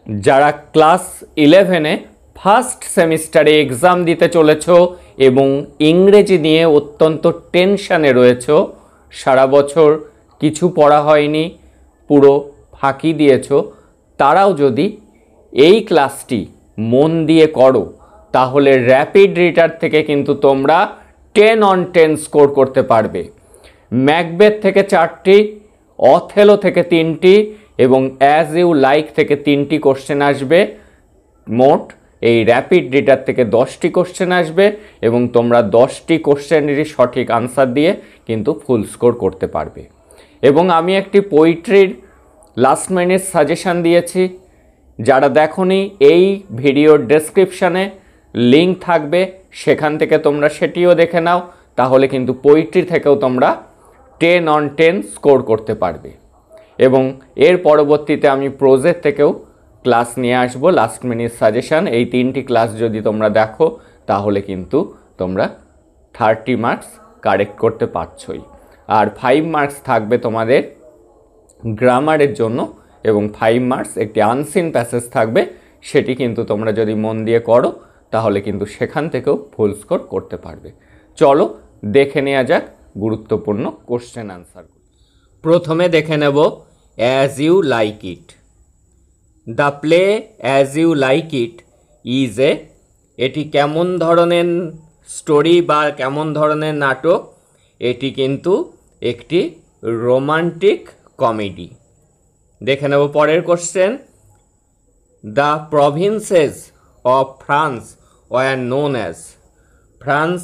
যারা class 11-এ first সেমিস্টারে exam দিতে চলেছ এবং ইংরেজি নিয়ে অত্যন্ত টেনশানে রয়েছ, সারা বছর কিছু পড়া হয়নি, পুরো ফাঁকি দিয়েছ, তারাও যদি এই ক্লাসটি মন দিয়ে করো তাহলে র্যাপিড রিডার থেকে কিন্তু তোমরা 10 on 10 স্কোর করতে পারবে। ম্যাকবেথ থেকে 4টি, অথেলো থেকে 3টি এবং অ্যাজ ইউ লাইক থেকে 3টি কোশ্চেন আসবে। মোট এই র্যাপিড রিডার থেকে 10টি কোশ্চেন আসবে এবং তোমরা 10টি কোশ্চেনেরই সঠিক আনসার দিয়ে কিন্তু ফুল স্কোর করতে পারবে। এবং আমি একটি পোয়েট্রির লাস্ট মিনিট সাজেশান দিয়েছি, যারা দেখোনি এই ভিডিওর ডেসক্রিপশানে লিঙ্ক থাকবে, সেখান থেকে তোমরা সেটিও দেখে নাও, তাহলে কিন্তু পোয়েট্রি থেকেও তোমরা 10 on 10 স্কোর করতে পারবে। এবং এর পরবর্তীতে আমি প্রোজের থেকেও ক্লাস নিয়ে আসবো, লাস্ট মিনিট সাজেশান। এই 3টি ক্লাস যদি তোমরা দেখো তাহলে কিন্তু তোমরা 30 মার্কস কারেক্ট করতে পারছই। আর 5 মার্কস থাকবে তোমাদের গ্রামারের জন্য এবং 5 মার্কস একটি আনসিন প্যাসেজ থাকবে, সেটি কিন্তু তোমরা যদি মন দিয়ে করো তাহলে কিন্তু সেখান থেকেও ফুল স্কোর করতে পারবে। চলো দেখে নেওয়া যাক গুরুত্বপূর্ণ কোশ্চেন আনসারগুলো। প্রথমে দেখে নেব as you like it. The play as you like it is এটি কেমন ধরনের স্টোরি বা কেমন ধরনের নাটক? এটি কিন্তু একটি রোমান্টিক কমেডি। দেখে নেব পরের question. The provinces of France were known as. France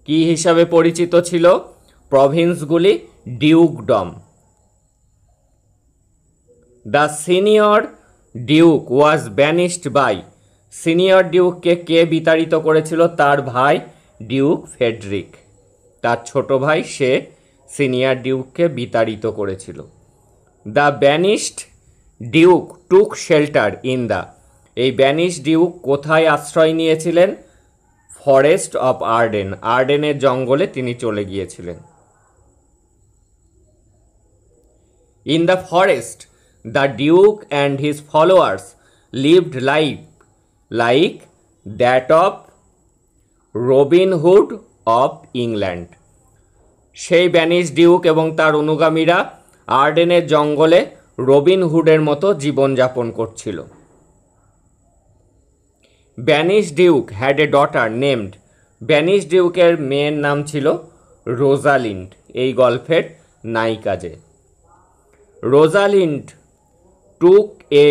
কি হিসাবে পরিচিত ছিল? প্রভিন্সগুলি dukedom. The senior duke was banished by. Senior ডিউককে কে বিতাড়িত করেছিল? তার ভাই ডিউক ফেডরিক। তার ছোট ভাই সে সিনিয়র ডিউককে বিতাড়িত করেছিল। The banished duke took shelter in the. এই ব্যানিশড ডিউক কোথায় আশ্রয় নিয়েছিলেন? Forest of Arden. আর্ডেনের জঙ্গলে তিনি চলে গিয়েছিলেন। In the forest the Duke and his followers lived life like that of Robin Hood of England. সেই ব্যানিশ ডিউক এবং তার অনুগামীরা আর্ডেনের জঙ্গলে রবিন হুডের মতো জীবনযাপন করছিল। Banish duke had a daughter named. Banish ডিউকের মেয়ের নাম ছিল রোজালিন্ড, এই গল্পের নায়িকা যে। Rosalind took a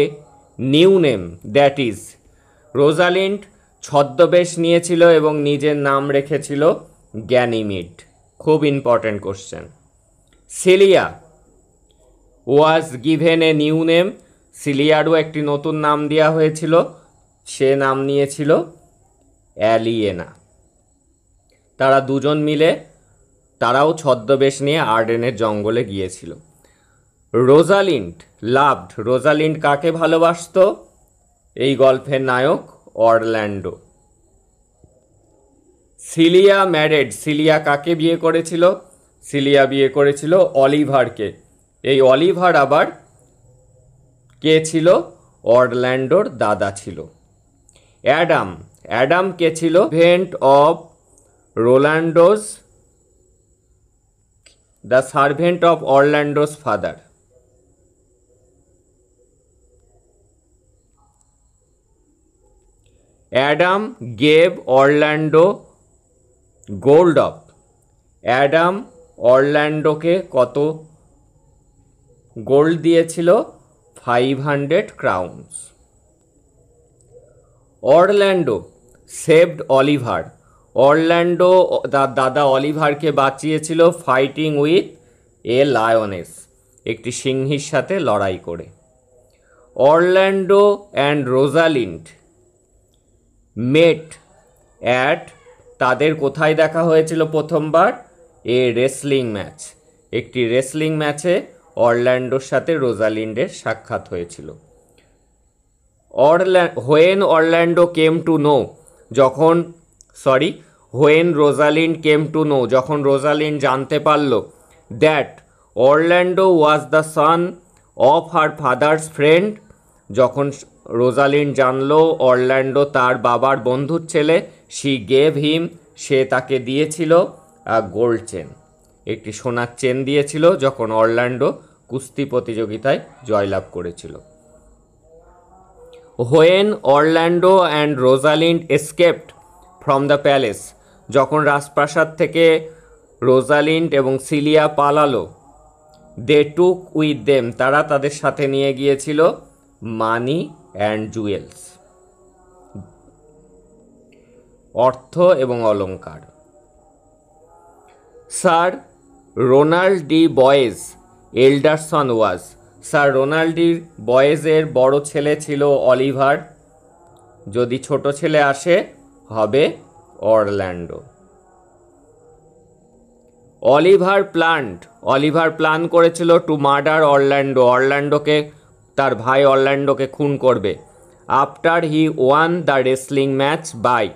new name that is. Rosalind ছদ্মবেশ নিয়েছিল এবং নিজের নাম রেখেছিল গ্যানিমিড। খুব important question. Celia was given a new name. সিলিয়ারও একটি নতুন নাম দেওয়া হয়েছিল, সে নাম নিয়েছিল অ্যালিয়েনা। তারা দুজন মিলে তারাও ছদ্মবেশ নিয়ে আর্ডেনের জঙ্গলে গিয়েছিল। Rosalind loved. রোজালিন্ড কাকে ভালোবাসত? এই গল্পের নায়ক অরল্যান্ডো। Celia married. সিলিয়া কাকে বিয়ে করেছিল? সিলিয়া বিয়ে করেছিল অলিভারকে। এই অলিভার আবার কে ছিল? অরল্যান্ডোর দাদা ছিল। অ্যাডাম। অ্যাডাম কে ছিল? Servant of Rolando's, the servant of Orlando's father. Adam gave Orlando gold of. Adam অরল্যান্ডোকে কত গোল্ড দিয়েছিল? 500 crowns. Orlando saved Oliver. Orlando তার দাদা অলিভারকে বাঁচিয়েছিল ফাইটিং উইথ এ লায়নেস, একটি সিংহীর সাথে লড়াই করে। Orlando and Rosalind met at. তাদের কোথায় দেখা হয়েছিল প্রথমবার? A wrestling match. একটি রেসলিং ম্যাচে অরল্যান্ডোর সাথে রোজালিন্ডের সাক্ষাৎ হয়েছিল। When Orlando came to know. When Rosalind came to no, যখন রোজালিন্ড জানতে পারল that Orlando was the son of her father's friend যখন রোজালিন্ড জানলো অরল্যান্ডো তার বাবার বন্ধুর ছেলে, সে তাকে দিয়েছিল গোল্ড চেন, একটি সোনার চেন দিয়েছিল যখন অরল্যান্ডো কুস্তি প্রতিযোগিতায় জয়লাভ করেছিল। When Orlando and Rosalind escaped from the palace, যখন রাজপ্রাসাদ থেকে রোজালিন্ড এবং সিলিয়া পালালো, দে টুক উইথ দেম, তারা তাদের সাথে নিয়ে গিয়েছিল মানি অ্যান্ড জুয়েলস, অর্থ এবং অলংকার। Sir Ronald de Boys elder son was, sir Ronald de বয়েজের বড় ছেলে ছিল অলিভার, যদি ছোট ছেলে আসে হবে অরল্যান্ডো। অলিভার প্ল্যান করেছিল টু মার্ডার অরল্যান্ডোকে, তার ভাই অরল্যান্ডোকে খুন করবে। After he won the wrestling match by,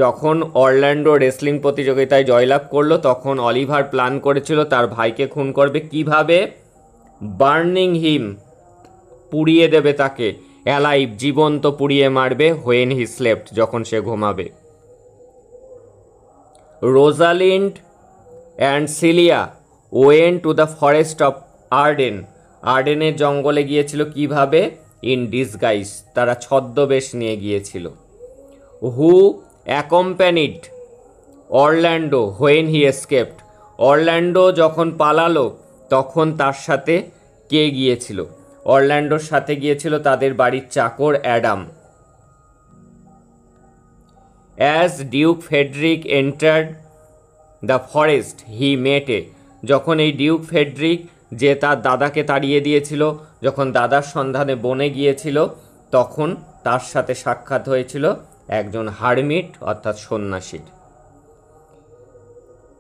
যখন অরল্যান্ডো রেসলিং প্রতিযোগিতায় জয়লাভ করলো তখন অলিভার প্ল্যান করেছিল তার ভাইকে খুন করবে। কিভাবে? বার্নিং হিম, পুড়িয়ে দেবে তাকে, অ্যালাইভ, জীবন্ত পুড়িয়ে মারবে, হোয়েন হি স্লেপ্ট, যখন সে ঘুমাবে। Rosalind and Celia went to the forest of আর্ডেনের জঙ্গলে গিয়েছিল। কিভাবে? ইন ডিসগাইজ, তারা ছদ্মবেশ নিয়ে গিয়েছিল। Who accompanied Orlando when he escaped, Orlando যখন পালালো তখন তার সাথে কে গিয়েছিল? অরল্যান্ডোর সাথে গিয়েছিল তাদের বাড়ির চাকর Adam. As duke Frederick entered the forest he met a, যখন এই ডিউক ফেডরিক, যে তার দাদাকে তাড়িয়ে দিয়েছিল, যখন দাদার সন্ধানে বনে গিয়েছিল তখন তার সাথে সাক্ষাৎ হয়েছিল একজন হারমিট অর্থাৎ সন্ন্যাসীর।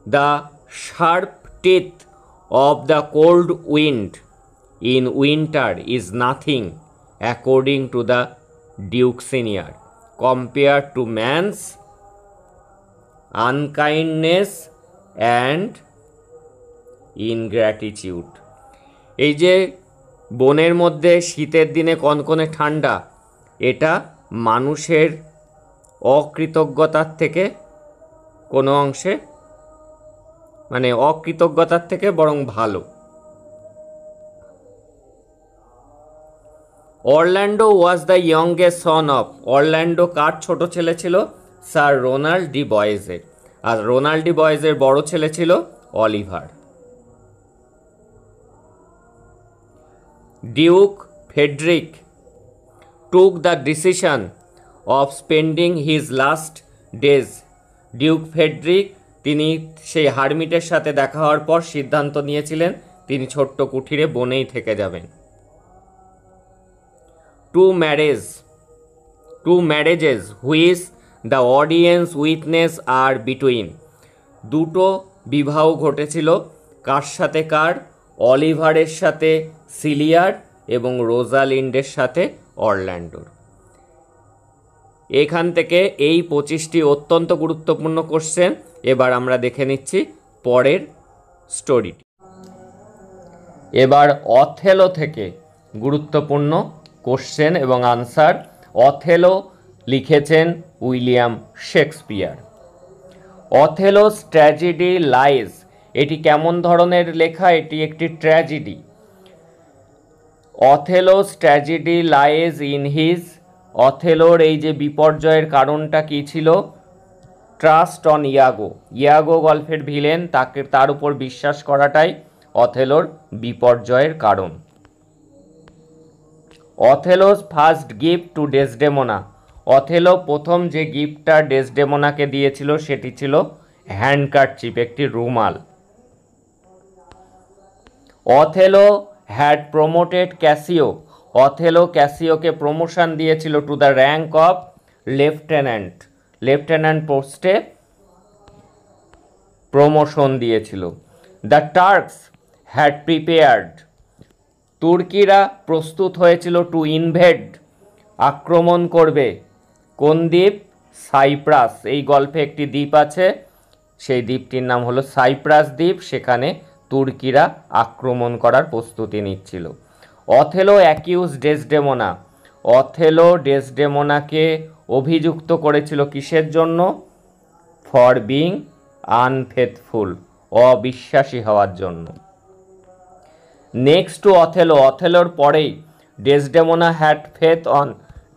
The sharp teeth of the cold wind in winter is nothing according to the duke senior compare to man's unkindness and ingratitude. এই যে বনের মধ্যে শীতের দিনে কনকনে ঠান্ডা, এটা মানুষের অকৃতজ্ঞতার থেকে কোনো অংশে, মানে অকৃতজ্ঞতার থেকে বরং ভালো। Orlando was the youngest son of, Orlando কার ছোট ছেলে ছিল? স্যার রোনাল্ড ডি বয়েজের, আর রোনাল্ড ডি বয়েজের বড় ছেলে ছিল Oliver. Duke Frederick took the decision of spending his last days, duke Frederick তিনি সেই হারমিটের সাথে দেখা হওয়ার পর সিদ্ধান্ত নিয়েছিলেন তিনি ছোট্ট কুঠিরে বনেই থেকে যাবেন। Two marriages which the audience witness are between, দুটো বিবাহ ঘটেছিল, কার সাথে কার? অলিভারের সাথে সিলিয়ার এবং রোজালিন্ডের সাথে অরল্যান্ডোর। এখান থেকে এই 25টি অত্যন্ত গুরুত্বপূর্ণ কোশ্চেন। এবার আমরা দেখে নিচ্ছি পরের স্টোরিটি। এবার অথেলো থেকে গুরুত্বপূর্ণ কোশ্চেন এবং আনসার। অথেলো লিখেছেন William Shakespeare. Othello's tragedy lies, এটি কেমন ধরনের লেখা? এটি একটি tragedy. Othello's tragedy lies in his, অথেলোর এই যে বিপর্যয়ের কারণটা কী ছিল? ট্রাস্ট অন ইয়াগো গল্পের ভিলেন, তার উপর বিশ্বাস করাটাই অথেলোর বিপর্যয়ের কারণ। অথেলোস ফার্স্ট গিফট টু ডেসডেমোনা, অথেলো প্রথম যে গিফটটা ডেসডেমোনাকে দিয়েছিল সেটি ছিল হ্যান্ডকারচিপ, একটি রুমাল। Othello had promoted Cassio, Othello ক্যাসিওকে প্রমোশন দিয়েছিল to the rank of lieutenant পোস্টে প্রমোশন দিয়েছিল। দ্য টার্কস হ্যাড প্রিপেয়ার্ড, তুর্কিরা প্রস্তুত হয়েছিল টু ইনভেড, আক্রমণ করবে। কোন দ্বীপ? সাইপ্রাস। এই গল্পে একটি দ্বীপ আছে, সেই দ্বীপটির নাম হলো সাইপ্রাস দ্বীপ, সেখানে তুর্কিরা আক্রমণ করার প্রস্তুতি নিচ্ছিল। অথেলো অ্যাকিউজ ডেসডেমোনা, অথেলো ডেসডেমোনাকে অভিযুক্ত করেছিল কিসের জন্য? ফর বিং আনফেথফুল, অবিশ্বাসী হওয়ার জন্য। নেক্সট টু অথেলো, অথেলোর পরেই Desdemona had faith on,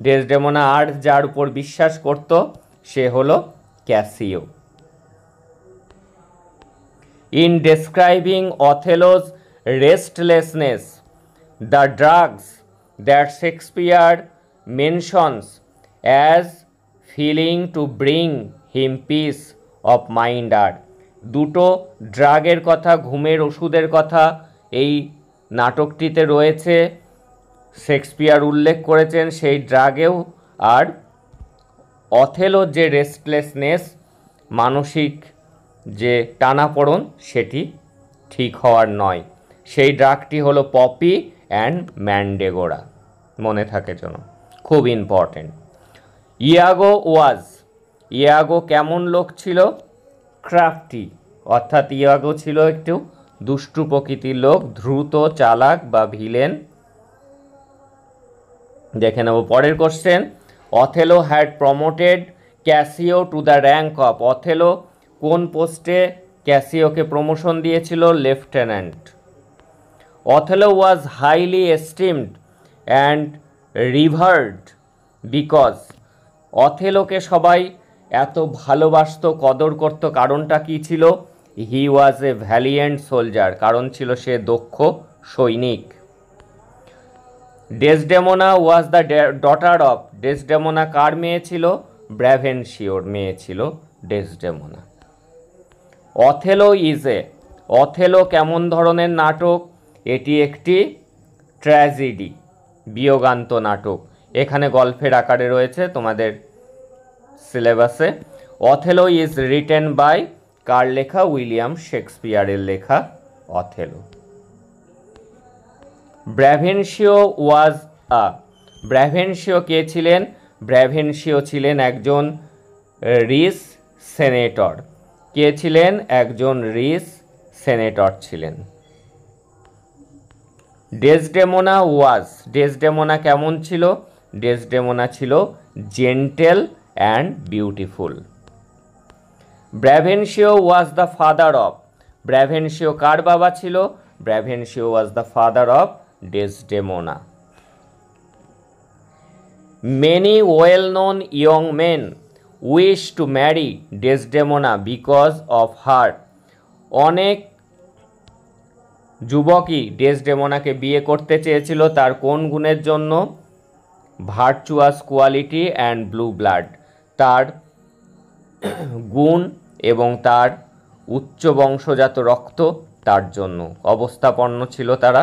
Desdemona আর যার উপর বিশ্বাস করত সে হলো Cassio. In describing Othello's restlessness, the drugs that Shakespeare mentions as feeling to bring him peace of mind are, দুটো ড্রাগের কথা, ঘুমের ওষুধের কথা এই নাটকটিতে রয়েছে, শেক্সপিয়ার উল্লেখ করেছেন সেই ড্রাগেও। আর অথেলোর যে রেস্টলেসনেস, মানসিক যে টানাপোড়ন, সেটি ঠিক হওয়ার নয়, সেই ড্রাগটি হলো পপি অ্যান্ড ম্যান্ডেগোরা, মনে থাকে যেন, খুব ইম্পর্টেন্ট। ইয়াগো কেমন লোক ছিল? ক্রাফটি, অর্থাৎ ইয়াগো ছিল একটু দুষ্টু প্রকৃতির লোক, দ্রুত, চালাক বা ভিলেন। দেখে নেব পরের question. Othello had promoted Cassio to the rank of, Othello কোন পোস্টে ক্যাসিওকে প্রমোশন দিয়েছিল? Lieutenant. Othello was highly esteemed and revered because, অথেলোকে সবাই এত ভালোবাসত, কদর করত, কারণটা কি ছিল? হি ওয়াজ এ ভ্যালিয়েন্ট সোলজার, কারণ ছিল সে দক্ষ সৈনিক। ডেসডেমোনা ওয়াজ দ্য ডটার অফ, ডেসডেমোনা কার মেয়ে ছিল? ব্র্যাভেনশিওর মেয়ে ছিল ডেসডেমোনা। অথেলো অথেলো কেমন ধরনের নাটক? এটি একটি ট্র্যাজেডি, বিয়োগান্ত নাটক, এখানে গল্পের আকারে রয়েছে তোমাদের সিলেবাসে। অথেলো ইজ রিটেন বাই, কার লেখা? উইলিয়াম শেক্সপিয়ারের লেখা অথেলো। ব্র্যাভেনশিও কে ছিলেন? ব্র্যাভেনশিও ছিলেন একজন রিস সেনেটর। কে ছিলেন? একজন রিস সেনেটর ছিলেন। ডেসডেমোনা কেমন ছিল? ডেসডেমোনা ছিল gentle and beautiful. Brabantio was the father of, Brabantio কার বাবা ছিল? Brabantio was the father of Desdemona. Many well known young men wish to marry Desdemona because of her, অনেক যুবকই ডেসডেমোনাকে বিয়ে করতে চেয়েছিল তার কোন গুণের জন্য? Virtuous quality and blue blood, তার গুণ এবং তার উচ্চ বংশজাত রক্ত, তার জন্য অবস্থাপন্ন ছিল তারা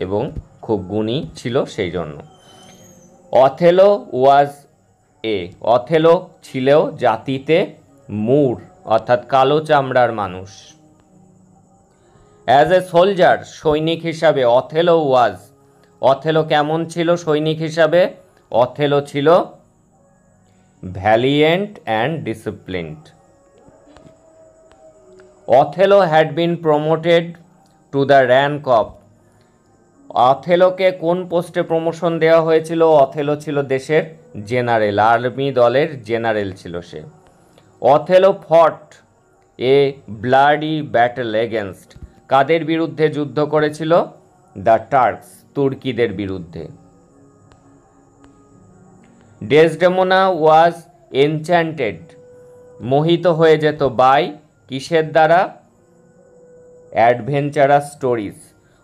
এবং খুব গুণী ছিল সেই জন্য। অথেলো ছিল জাতিতে মুর, অর্থাৎ কালো চামড়ার মানুষ। অ্যাজ এ সোলজার, সৈনিক হিসাবে অথেলো কেমন ছিল সৈনিক হিসাবে? অথেলো ছিল valiant and disciplined. Othello had been promoted to the rank of, অথেলোকে কোন পোস্টে প্রমোশন দেওয়া হয়েছিল? অথেলো ছিল দেশের জেনারেল, আর্মি দলের জেনারেল ছিল সে। অথেলো ফট এ ব্লাডি ব্যাটেল এগেনস্ট, কাদের বিরুদ্ধে যুদ্ধ করেছিল? দ্য টার্কস, তুর্কিদের বিরুদ্ধে। ডেসডেমোনা ওয়াজ এনচ্যান্টেড, মোহিত হয়ে যেত, বাই কিসের দ্বারা? অ্যাডভেঞ্চারাস স্টোরিজ,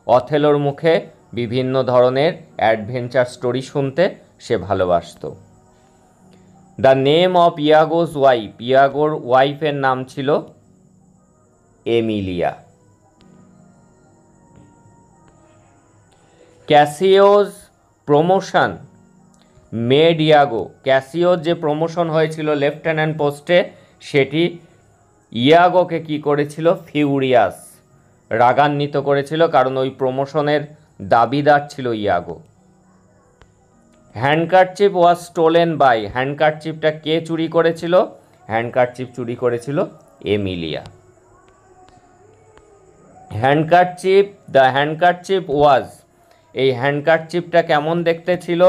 অথেলোর মুখে বিভিন্ন ধরনের অ্যাডভেঞ্চার স্টোরি শুনতে সে ভালোবাসত। দ্য নেম অফ ইয়াগোস ওয়াইফ, ইয়াগোর ওয়াইফের নাম ছিল এমিলিয়া। ক্যাসিওস প্রমোশন মেড ইয়াগো, ক্যাসিওর যে প্রমোশন হয়েছিল লেফটেন্যান্ট পোস্টে, সেটি ইয়াগোকে কি করেছিল? ফিউরিয়াস, রাগান্বিত করেছিল, কারণ ওই প্রমোশনের দাবিদার ছিল ইয়াগো। হ্যান্ডকারচিপ ওয়াজ স্টোলেন বাই, হ্যান্ডকারচিপটা কে চুরি করেছিল? হ্যান্ডকারচিপ চুরি করেছিল এমিলিয়া। দ্য হ্যান্ডকারচিপ ওয়াজ এই হ্যান্ডকারচিপটা কেমন দেখতে ছিল?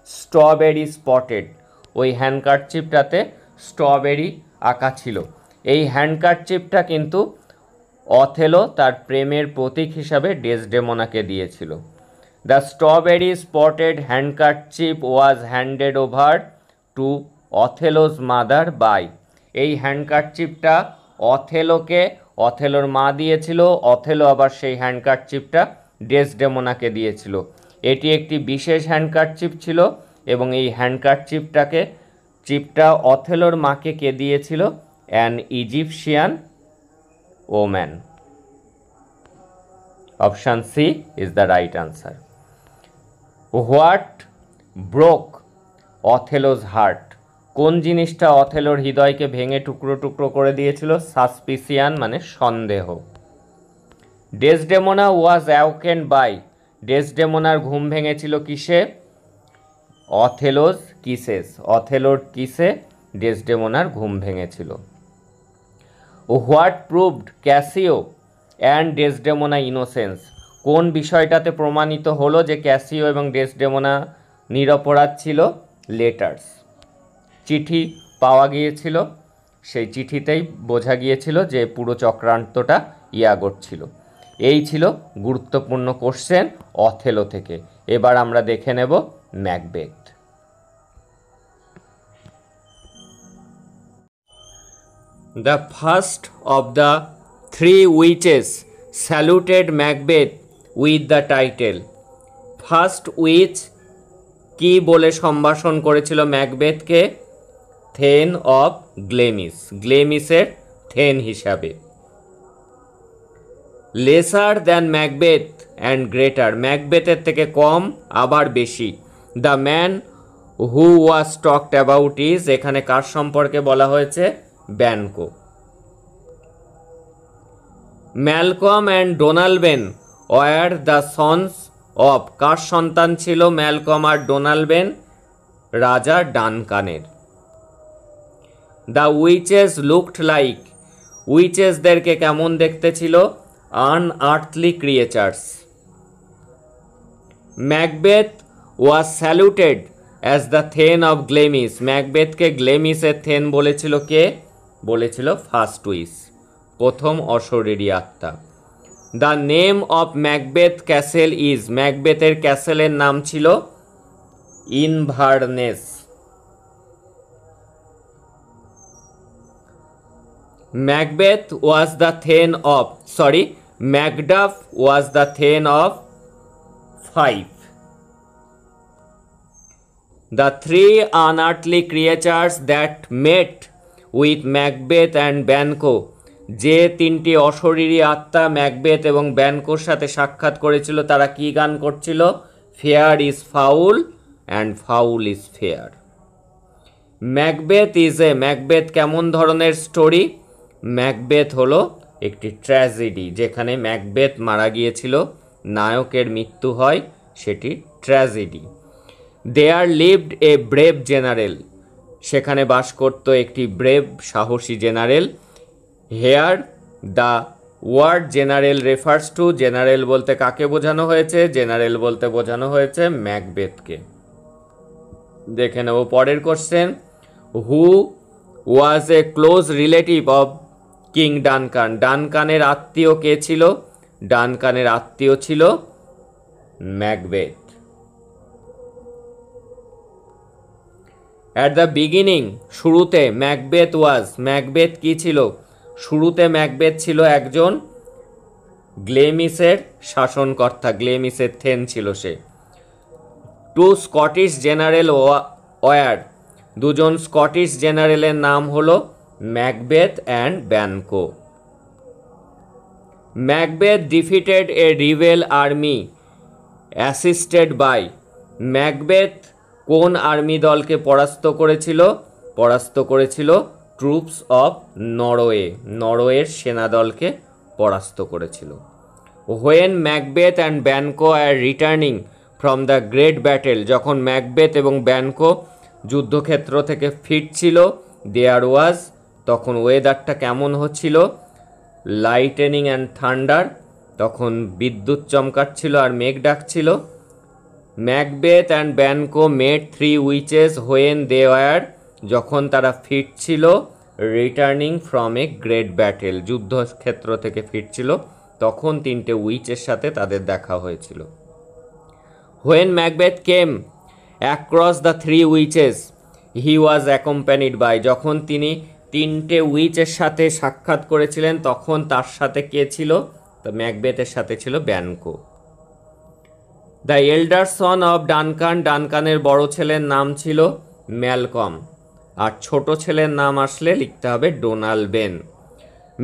Strawberry spotted. ওই হ্যান্ডকারচিপটাতে স্ট্রবেরি আঁকা ছিল। এই হ্যান্ডকারচিপটা কিন্তু অথেলো তার প্রেমের প্রতীক হিসাবে ডেসডেমোনাকে দিয়েছিল। The strawberry spotted handkerchief was handed over to Othello's mother by. এই হ্যান্ডকারচিপটা অথেলোর মা দিয়েছিল। অথেলো আবার সেই হ্যান্ডকারচিপটা ডেসডেমোনাকে দিয়েছিল। এটি একটি বিশেষ হ্যান্ডকারচিপ ছিল এবং এই চিপটা অথেলোর মাকে কে দিয়েছিল? An Egyptian woman. Option C is the right answer. What broke Othello's heart? কোন জিনিসটা অথেলোর হৃদয়কে ভেঙে টুকরো টুকরো করে দিয়েছিল? সাসপিসিয়ান মানে সন্দেহ। ডেসডেমোনা ওয়াজ অ্যাওকেন বাই। ডেসডেমোনার ঘুম ভেঙেছিল কিসে? অথেলোজ কিসেস। অথেলোর কিসে ডেসডেমোনার ঘুম ভেঙেছিল। What proved Cassio and Desdemona innocence? কোন বিষয়টাতে প্রমাণিত হলো যে ক্যাসিও এবং ডেসডেমোনা নিরপরাধ ছিল? লেটার্স। চিঠি পাওয়া গিয়েছিল, সেই চিঠিতেই বোঝা গিয়েছিল যে পুরো চক্রান্তটা ইয়াগোর ছিল। এই ছিল গুরুত্বপূর্ণ কোশ্চেন অথেলো থেকে। এবার আমরা দেখে নেব Macbeth. The first of the three witches saluted Macbeth with the title. First witch কি বলে সম্ভাষণ করেছিল ম্যাকবেথকে? থেন অফ গ্লেমিস, গ্লেমিসের থেন হিসাবে। Lesser than Macbeth and greater, ম্যাকবেথের থেকে কম আবার বেশি। The man who was talked about is, এখানে কার সম্পর্কে বলা হয়েছে? Banquo. Malcolm and Donalbain were the sons of, কার সন্তান ছিল ম্যালকম আর ডোনালবেন? রাজা ডানকানের। দ্য উইচেস লুকড লাইক, উইচেসদেরকে কেমন দেখতে ছিল? Unearthly creatures. Macbeth was saluted as the thane of Glamis, ম্যাকবেথকে গ্লেমিসের থেন বলেছিল কে? বলেছিল ফার্স্ট উইচ, প্রথম অশরীরী আত্মা। The name of Macbeth castle is, ম্যাকবেথের ক্যাসেলের নাম ছিল Inverness. Macbeth was the thane of, Macduff was the thane of 5. The three unearthly creatures that met with Macbeth and Banquo, যে তিনটি অশরীরী আত্মা ম্যাকবেথ এবং ব্যানকোর সাথে সাক্ষাৎ করেছিল তারা কি গান করছিল? Fair is foul and foul is fair. Macbeth Macbeth কেমন ধরনের স্টোরি? ম্যাকবেথ হলো একটি ট্র্যাজেডি, যেখানে ম্যাকবেথ মারা গিয়েছিল, নায়কের মৃত্যু হয়, সেটি tragedy. There lived a brave general, সেখানে বাস করত একটি ব্রেভ সাহসী general. Here the word general refers to, general বলতে কাকে বোঝানো হয়েছে? জেনারেল বলতে বোঝানো হয়েছে ম্যাকবেথকে। দেখে নেব পরের question. Who was a close relative of King Duncan, ডানকানের আত্মীয় কে ছিল? ডানকানের আত্মীয় ছিল ম্যাকবেথ। অ্যাট দ্য বিগিনিং, শুরুতে ম্যাকবেথ কি ছিল? শুরুতে ম্যাকবেথ ছিল একজন গ্লেমিসের শাসনকর্তা, গ্লেমিসের থেন ছিল সে। টু স্কটিশ জেনারেল ওয়ার, দুজন স্কটিশ জেনারেলের নাম হলো Macbeth and Banquo. Macbeth defeated a rebel army assisted by, Macbeth কোন আর্মি দলকে পরাস্ত করেছিল? পরাস্ত করেছিল ট্রুপস অফ নরওয়ে, নরওয়ের সেনাদলকে পরাস্ত করেছিল। When Macbeth and Banquo are returning from the great battle, যখন ম্যাকবেথ এবং ব্যানকো যুদ্ধক্ষেত্র থেকে ফিরছিল, দেয়ার ওয়াজ, তখন ওয়েদারটা কেমন হচ্ছিল? লাইটেনিং অ্যান্ড থান্ডার, তখন বিদ্যুৎ চমকাচ্ছিল আর মেঘ ডাকছিল। Macbeth and Banquo made 3 witches when they were, যখন তারা ফিরছিল returning from a great battle, যুদ্ধক্ষেত্র থেকে ফিরছিল, তখন 3টে উইচের সাথে তাদের দেখা হয়েছিল। When Macbeth came across the 3 witches he was accompanied by, যখন তিনি 3টে উইচের সাথে সাক্ষাৎ করেছিলেন তখন তার সাথে কে ছিল? তো ম্যাকবেথের সাথে ছিল Banquo. The elder son of Duncan, ডানকানের বড় ছেলের নাম ছিল ম্যালকম, আর ছোট ছেলের নাম আসলে লিখতে হবে Donald Ben.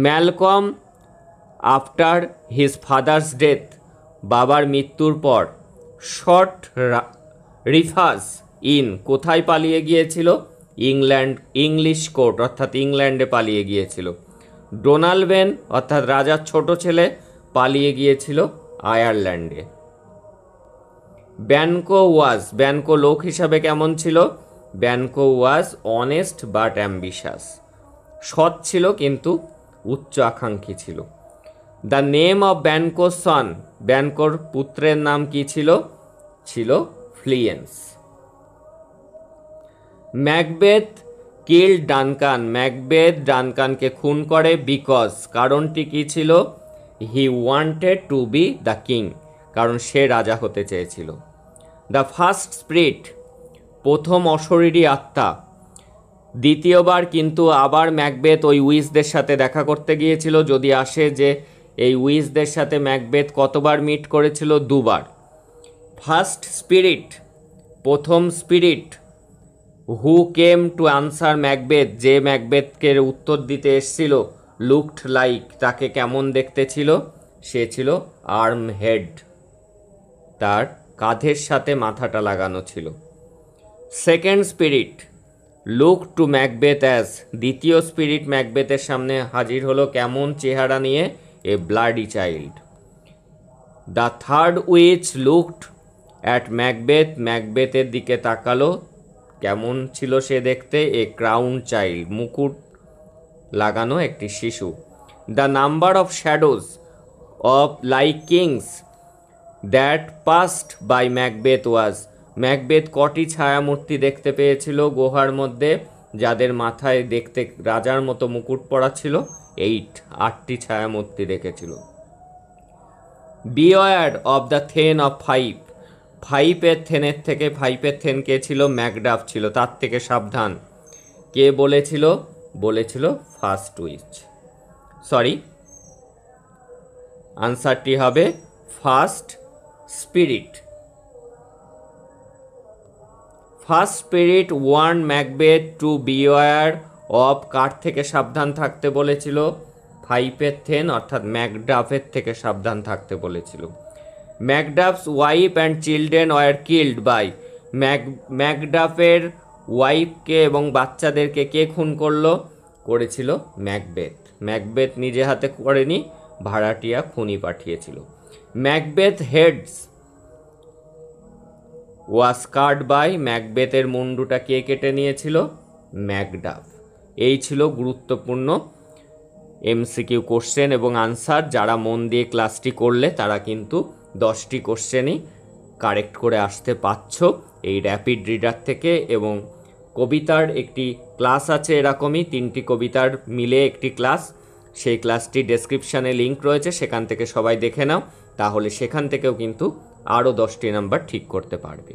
Malcolm after his father's death, বাবার মৃত্যুর পর, শর্ট রিফাস ইন, কোথায় পালিয়ে গিয়েছিল? ইংলিশ কোর্ট, অর্থাৎ ইংল্যান্ডে পালিয়ে গিয়েছিল। ডোনাল্ড বেন অর্থাৎ রাজার ছোট ছেলে পালিয়ে গিয়েছিল আয়ারল্যান্ডে। ব্যানকো ওয়াজ, ব্যানকো লোক হিসাবে কেমন ছিল? ব্যানকো ওয়াজ অনেস্ট বাট অ্যাম্বিশাস, সৎ ছিল কিন্তু উচ্চ আকাঙ্ক্ষী ছিল। দ্য নেম অফ ব্যানকোর সন, ব্যানকোর পুত্রের নাম কি ছিল? ছিল ফ্লিয়েন্স। ম্যাকবেথ কিল্ড ডানকান, ম্যাকবেথ ডানকানকে খুন করে বিকজ, কারণটি কি ছিল? He wanted to B the king, কারণ সে রাজা হতে চেয়েছিল। দ্য ফার্স্ট স্পিরিট, প্রথম অশরীরী আত্মা, দ্বিতীয়বার কিন্তু আবার ম্যাকবেথ ওই উইচদের সাথে দেখা করতে গিয়েছিল। যদি আসে যে এই উইচদের সাথে ম্যাকবেথ কতবার মিট করেছিল? 2বার। ফার্স্ট স্পিরিট, প্রথম spirit, who came to answer Macbeth, যে ম্যাকবেথকে উত্তর দিতে এসেছিল, লুকড লাইক, তাকে কেমন দেখতে ছিল? সে ছিল আর্ম হেড, তার কাঁধের সাথে মাথাটা লাগানো ছিল। Second spirit look to Macbeth as, দ্বিতীয় স্পিরিট ম্যাকবেথের সামনে হাজির হলো কেমন চেহারা নিয়ে? A bloody child. The third witch looked at Macbeth, ম্যাকবেথের দিকে তাকালো, কেমন ছিল সে দেখতে? এ ক্রাউন চাইল্ড, মুকুট লাগানো একটি শিশু। The number of shadows of like kings that passed by Macbeth was, Macbeth কটি ছায়ামূর্তি দেখতে পেয়েছিল গুহার মধ্যে, যাদের মাথায় দেখতে রাজার মতো মুকুট পরা ছিল? 8টি ছায়ামূর্তি দেখেছিল। Beware of the thane of 5, 5-এর থেনের থেকে, 5-এর থেন কে ছিল? ম্যাকডাফ ছিল, তার থেকে সাবধান। কে বলেছিল? বলেছিল ফার্স্ট উইচ, সরি, আনসারটি হবে first spirit. First spirit warn Macbeth to beware of, কার থেকে সাবধান থাকতে বলেছিল? 5-এর থেন অর্থাৎ ম্যাকডাফের থেকে সাবধান থাকতে বলেছিল। Macduff's wife and children were killed by, ম্যাকডাফের ওয়াইফকে এবং বাচ্চাদেরকে কে খুন করলো? করেছিল ম্যাকবেথ। ম্যাকবেথ নিজে হাতে করেনি, ভাড়াটিয়া খুনি পাঠিয়েছিল। Macbeth heads was cut by, ম্যাকবেথের মুন্ডুটা কে কেটে নিয়েছিল? ম্যাকডাফ। এই ছিল গুরুত্বপূর্ণ এমসিকিউ কোশ্চেন এবং আনসার। যারা মন দিয়ে ক্লাসটি করলে তারা কিন্তু 10টি কোশ্চেনই কারেক্ট করে আসতে পারছ এই র্যাপিড রিডার থেকে। এবং কবিতার একটি ক্লাস আছে এরকমই, 3টি কবিতার মিলে একটি ক্লাস, সেই ক্লাসটি ডেসক্রিপশানে লিঙ্ক রয়েছে, সেখান থেকে সবাই দেখে নাও, তাহলে সেখান থেকেও কিন্তু আরও 10টি নাম্বার ঠিক করতে পারবে।